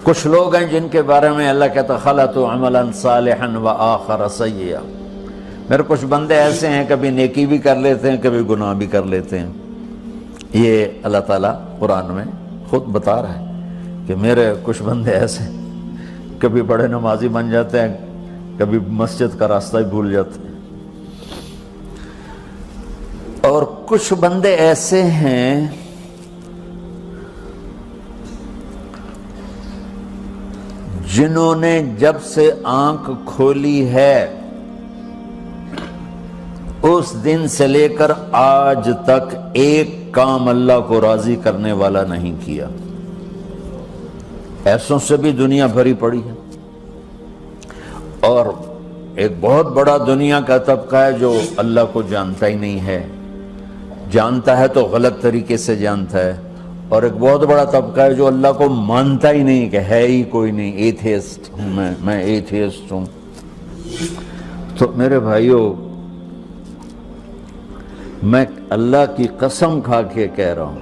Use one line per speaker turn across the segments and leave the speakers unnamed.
کچھ لوگ ہیں جن کے بارے میں اللہ کہتا خلطوا عملا صالحا وآخر سیئا، میرے کچھ بندے ایسے ہیں کبھی نیکی بھی کر لیتے ہیں کبھی گناہ بھی کر لیتے ہیں۔ یہ اللہ تعالیٰ قرآن میں خود بتا رہا ہے کہ میرے کچھ بندے ایسے ہیں، کبھی بڑے نمازی بن جاتے ہیں کبھی مسجد کا راستہ ہی بھول جاتے ہیں، اور کچھ بندے ایسے ہیں جنہوں نے جب سے آنکھ کھولی ہے اس دن سے لے کر آج تک ایک کام اللہ کو راضی کرنے والا نہیں کیا۔ ایسوں سے بھی دنیا بھری پڑی ہے، اور ایک بہت بڑا دنیا کا طبقہ ہے جو اللہ کو جانتا ہی نہیں ہے، جانتا ہے تو غلط طریقے سے جانتا ہے، اور ایک بہت بڑا طبقہ ہے جو اللہ کو مانتا ہی نہیں کہ ہے ہی کوئی نہیں، ایتھیسٹ ہوں میں ایتھیسٹ ہوں۔ تو میرے بھائیوں، میں اللہ کی قسم کھا کے کہہ رہا ہوں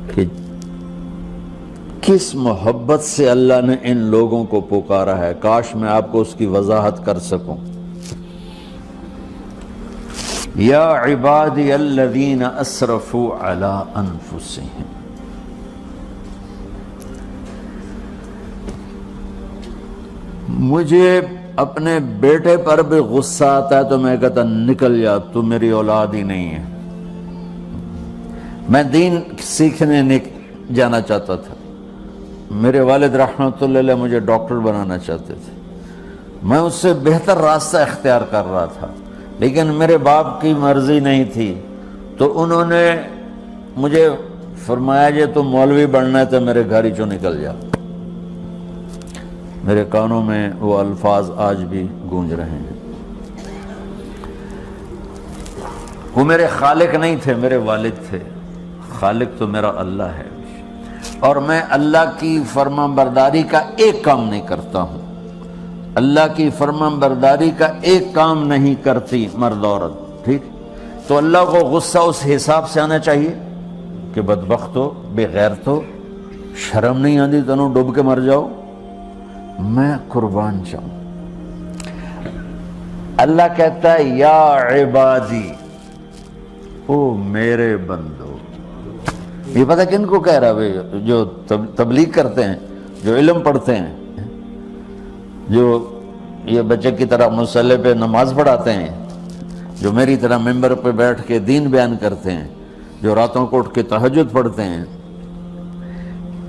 کہ کس محبت سے اللہ نے ان لوگوں کو پکارا ہے، کاش میں آپ کو اس کی وضاحت کر سکوں۔ یا عبادی الذین اسرفوا علی انفسہم، مجھے اپنے بیٹے پر بھی غصہ آتا ہے تو میں کہتا نکل جا، تو میری اولاد ہی نہیں ہے۔ میں دین سیکھنے جانا چاہتا تھا، میرے والد رحمۃ اللہ علیہ مجھے ڈاکٹر بنانا چاہتے تھے، میں اس سے بہتر راستہ اختیار کر رہا تھا، لیکن میرے باپ کی مرضی نہیں تھی، تو انہوں نے مجھے فرمایا جی تو مولوی بننا ہے تو میرے گھر ہی چوں نکل جا۔ میرے کانوں میں وہ الفاظ آج بھی گونج رہے ہیں۔ وہ میرے خالق نہیں تھے، میرے والد تھے، خالق تو میرا اللہ ہے، اور میں اللہ کی فرمان برداری کا ایک کام نہیں کرتا ہوں، اللہ کی فرمان برداری کا ایک کام نہیں کرتی مرد عورت، ٹھیک؟ تو اللہ کو غصہ اس حساب سے آنا چاہیے کہ بدبخت ہو، بے غیرت ہو، شرم نہیں آتی تنوں ڈوب کے مر جاؤ۔ میں قربان جاؤں، اللہ کہتا ہے یا عبادی، او میرے بندو۔ یہ پتہ کن کو کہہ رہا ہے؟ جو تبلیغ کرتے ہیں، جو علم پڑھتے ہیں، جو یہ بچے کی طرح مصلی پہ نماز پڑھاتے ہیں، جو میری طرح ممبر پہ بیٹھ کے دین بیان کرتے ہیں، جو راتوں کو اٹھ کے تہجد پڑھتے ہیں۔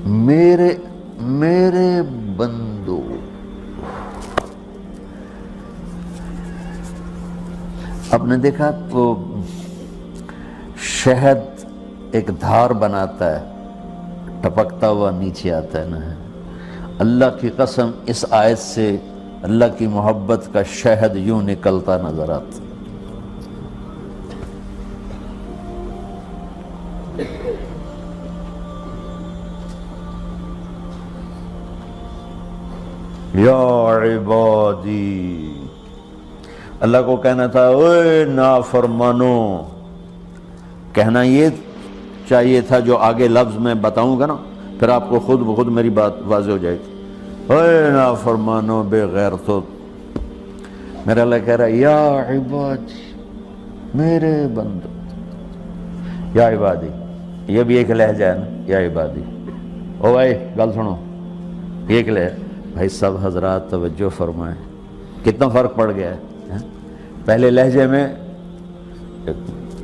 میرے بندو، آپ نے دیکھا وہ شہد ایک دھار بناتا ہے، ٹپکتا ہوا نیچے آتا ہے نا۔ اللہ کی قسم اس آیت سے اللہ کی محبت کا شہد یوں نکلتا نظر آتا۔ یا عبادی، اللہ کو کہنا تھا اوے نافرمانو، کہنا یہ چاہیے تھا جو آگے لفظ میں بتاؤں گا نا، پھر آپ کو خود بخود میری بات واضح ہو جائے گی۔ اوے نافرمانو، بے غیرتو، میرا اللہ کہہ رہا ہے یا عبادی، میرے بندو، یا عبادی، یہ بھی ایک لہجہ ہے نا، یا عبادی۔ او بھائی گل سنو، یہ ایک لہجہ، بھائی سب حضرات توجہ فرمائیں، کتنا فرق پڑ گیا ہے۔ پہلے لہجے میں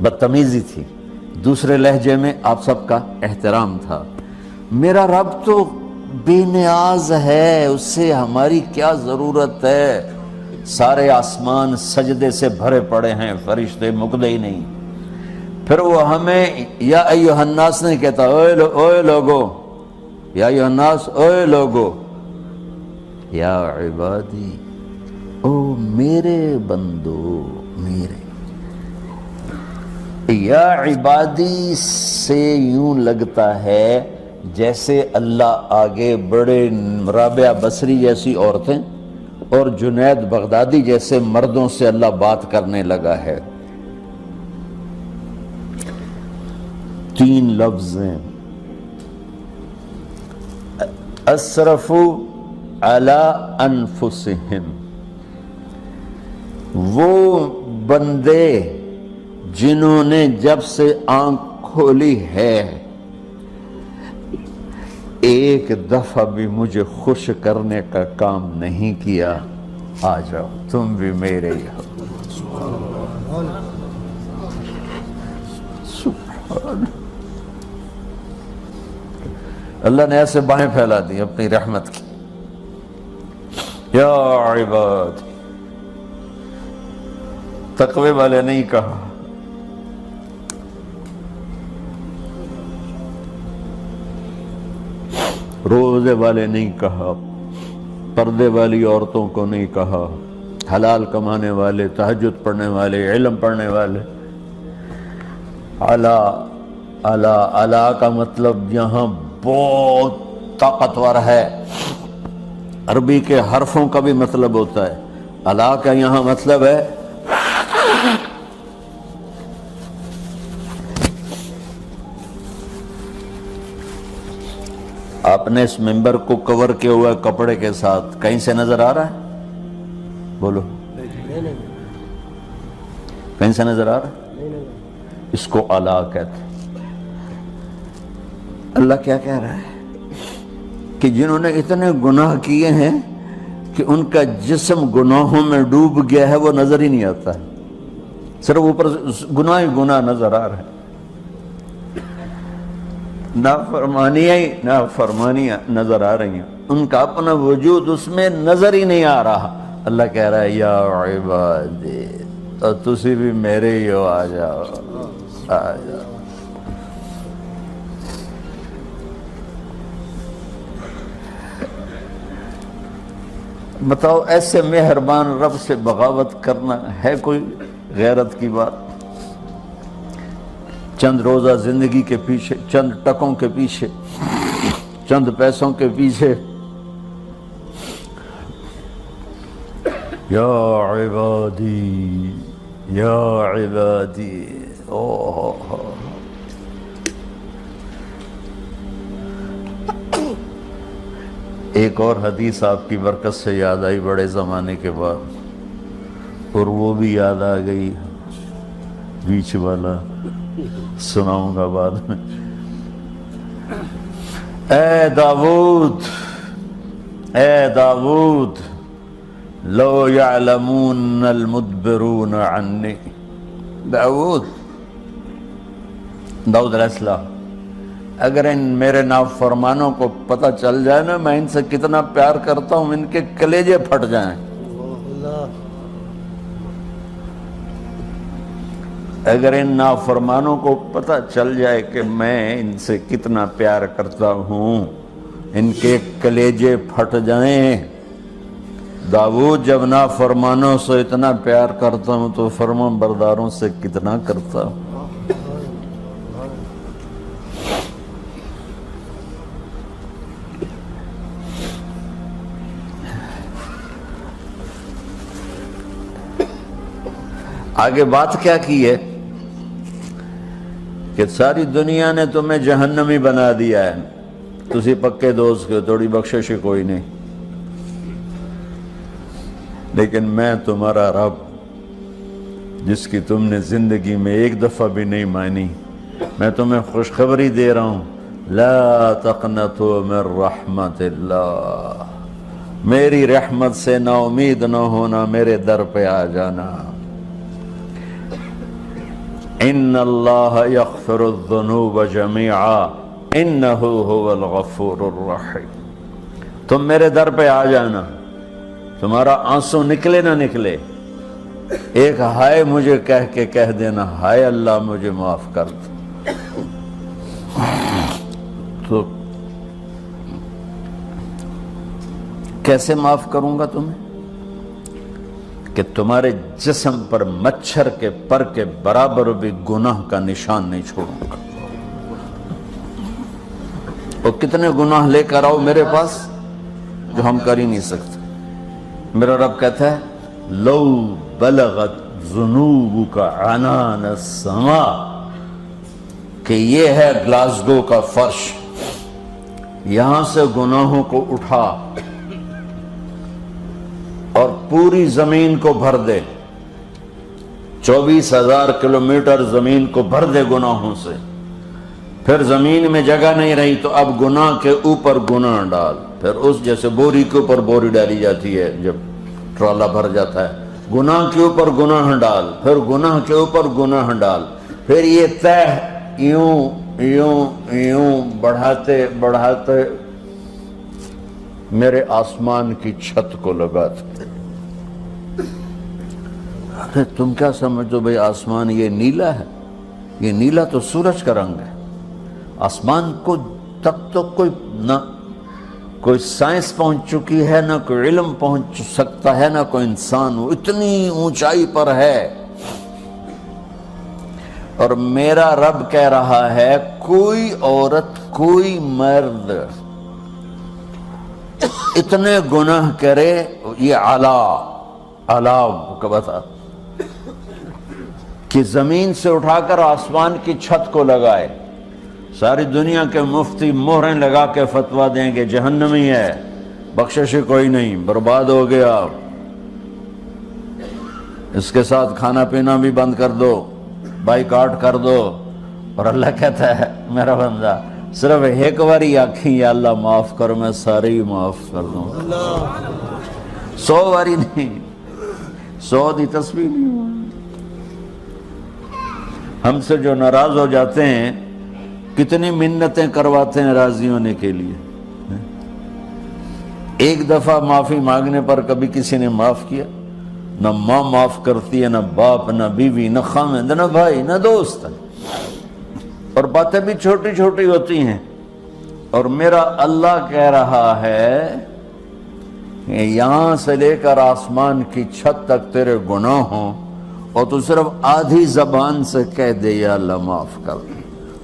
بدتمیزی تھی، دوسرے لہجے میں آپ سب کا احترام تھا۔ میرا رب تو بے نیاز ہے، اس سے ہماری کیا ضرورت ہے؟ سارے آسمان سجدے سے بھرے پڑے ہیں، فرشتے مکدے ہی نہیں۔ پھر وہ ہمیں یا ایھا الناس نہیں کہتا، اوے لوگو، یا ایھا الناس، اوے لوگو، یا عبادی، او میرے بندو، میرے۔ یا عبادی سے یوں لگتا ہے جیسے اللہ آگے بڑے رابعہ بصری جیسی عورتیں اور جنید بغدادی جیسے مردوں سے اللہ بات کرنے لگا ہے۔ 3 لفظ ہیں، اسرفوا علی انفسہم، وہ بندے جنہوں نے جب سے آنکھ کھولی ہے ایک دفعہ بھی مجھے خوش کرنے کا کام نہیں کیا، آ جاؤ تم بھی میرے ہی ہو۔ سبحان اللہ نے ایسے باہیں پھیلا دی اپنی رحمت کی۔ یا عباد، تقوی والے نہیں کہا، روزے والے نہیں کہا، پردے والی عورتوں کو نہیں کہا، حلال کمانے والے، تہجد پڑھنے والے، علم پڑھنے والے۔ اعلیٰ اعلیٰ اعلیٰ کا مطلب یہاں بہت طاقتور ہے، عربی کے حرفوں کا بھی مطلب ہوتا ہے، اعلیٰ کا یہاں مطلب ہے آپ نے اس ممبر کو کور کیا ہوا ہے کپڑے کے ساتھ، کہیں سے نظر آ رہا ہے؟ بولو، کہیں سے نظر آ رہا ہے؟ اس کو اعلیٰ کہتے ہیں۔ اللہ کیا کہہ رہا ہے کہ جنہوں نے اتنے گناہ کیے ہیں کہ ان کا جسم گناہوں میں ڈوب گیا ہے، وہ نظر ہی نہیں آتا ہے، صرف اوپر گناہ ہی گناہ نظر آ رہا ہے، نافرمانیاں نظر آ رہی ہیں، ان کا اپنا وجود اس میں نظر ہی نہیں آ رہا۔ اللہ کہہ رہا ہے یا عبادی، اور تسی بھی میرے ہی ہو، آ جاؤ آ جاؤ۔ بتاؤ ایسے مہربان رب سے بغاوت کرنا ہے کوئی غیرت کی بات؟ چند روزہ زندگی کے پیچھے، چند ٹکوں کے پیچھے، چند پیسوں کے پیچھے، یا عبادی یا عبادی، ایک اور حدیث آپ کی برکت سے یاد آئی بڑے زمانے کے بعد، اور وہ بھی یاد آ گئی، بیچ والا سناؤں گا بعد میں۔ اے داؤد، اے داؤد، لو یعلمون المدبرون عنی، داؤد علیہ السلام، اگر ان میرے نافرمانوں کو پتہ چل جائے نا میں ان سے کتنا پیار کرتا ہوں، ان کے کلیجے پھٹ جائیں۔ اگر ان نافرمانوں کو پتہ چل جائے کہ میں ان سے کتنا پیار کرتا ہوں، ان کے کلیجے پھٹ جائیں۔ داؤد جب نافرمانوں سے اتنا پیار کرتا ہوں تو فرمان برداروں سے کتنا کرتا ہوں۔ آگے بات کیا کی ہے کہ ساری دنیا نے تمہیں جہنمی بنا دیا ہے، تسی پکے دوست کے تھوڑی بخشش کوئی نہیں، لیکن میں تمہارا رب جس کی تم نے زندگی میں ایک دفعہ بھی نہیں مانی، میں تمہیں خوشخبری دے رہا ہوں، لا تقنطوا من رحمت اللہ، میری رحمت سے نا امید نہ ہونا، میرے در پہ آ جانا۔ ان اللہ یغفر الذنوب جميعا انہ هو الغفور الرحیم، تم میرے در پہ آ جانا، تمہارا آنسو نکلے نہ نکلے، ایک ہائے مجھے کہہ کے کہہ دینا، ہائے اللہ مجھے معاف کر دو، تو کیسے معاف کروں گا تمہیں؟ کہ تمہارے جسم پر مچھر کے پر کے برابر بھی گناہ کا نشان نہیں چھوڑوں گا۔ اور کتنے گناہ لے کر آؤ میرے پاس جو ہم کر ہی نہیں سکتے۔ میرا رب کہتا ہے لو بلغت ذنوبک عنان السماء، کہ یہ ہے گلاسگو کا فرش، یہاں سے گناہوں کو اٹھا اور پوری زمین کو بھر دے، 24,000 کلومیٹر زمین کو بھر دے گناہوں سے، پھر زمین میں جگہ نہیں رہی تو اب گناہ کے اوپر گناہ ڈال، پھر اس جیسے بوری کے اوپر بوری ڈالی جاتی ہے جب ٹرالا بھر جاتا ہے، گناہ کے اوپر گناہ ڈال، پھر گناہ کے اوپر گناہ ڈال، پھر یہ تہ یوں یوں یوں بڑھاتے بڑھاتے میرے آسمان کی چھت کو لگاتے۔ ارے تم کیا سمجھو بھئی آسمان یہ نیلا ہے؟ یہ نیلا تو سورج کا رنگ ہے۔ آسمان کو تک تو کوئی سائنس پہنچ چکی ہے، نہ کوئی علم پہنچ سکتا ہے، نہ کوئی انسان، وہ اتنی اونچائی پر ہے۔ اور میرا رب کہہ رہا ہے کوئی عورت کوئی مرد اتنے گناہ کرے، یہ اعلیٰ کا بتا کہ زمین سے اٹھا کر آسمان کی چھت کو لگائے، ساری دنیا کے مفتی مہریں لگا کے فتویٰ دیں گے جہنمی ہے، بخشش کوئی نہیں، برباد ہو گیا، اس کے ساتھ کھانا پینا بھی بند کر دو، بائیکاٹ کر دو۔ اور اللہ کہتا ہے میرا بندہ صرف ایک باری آکھیں یا اللہ معاف کر، میں سارے ہی معاف کر دوں، 100 باری نہیں، 100 دی تسبیح نہیں۔ ہم سے جو ناراض ہو جاتے ہیں کتنی منتیں کرواتے ہیں راضی ہونے کے لیے، ایک دفعہ معافی مانگنے پر کبھی کسی نے معاف کیا؟ نہ ماں معاف کرتی ہے، نہ باپ، نہ بیوی، نہ خاوند، نہ بھائی، نہ دوست، اور باتیں بھی چھوٹی چھوٹی ہوتی ہیں۔ اور میرا اللہ کہہ رہا ہے کہ یہاں سے لے کر آسمان کی چھت تک تیرے گناہ ہوں اور تو صرف آدھی زبان سے کہہ دے یا اللہ معاف کر دے،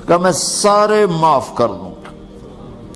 کہ میں سارے معاف کر دوں۔